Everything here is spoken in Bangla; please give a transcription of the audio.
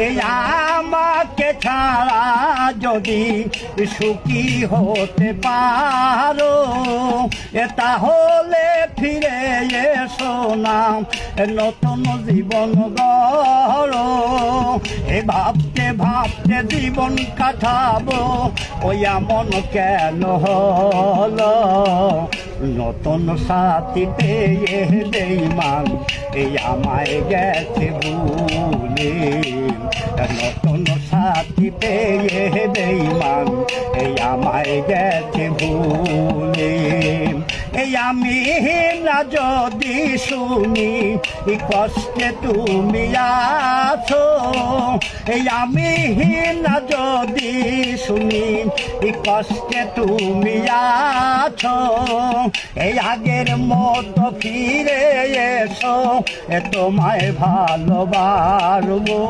এই আমাকে ছাড়া যদি সুখী হতে পারো তাহলে ফিরে এসো না নতুন জীবন গড়ো। এ ভাবতে ভাবতে জীবন কাটাবো ওই এমন কেন হলো নতুন সাথী পেয়ে বেঈমান এই আমায় গেছে ভুলে। নতুন সাথী পেয়ে বেঈমান এই আমায় গেছে ভুলে। এই আমি না যদি শুনি কষ্টে তুমি আছো এই আমি না যদি শুনি কষ্টে তুমি আছো এই আগের মতো ফিরে এসো তোমায় ভালোবাসবো।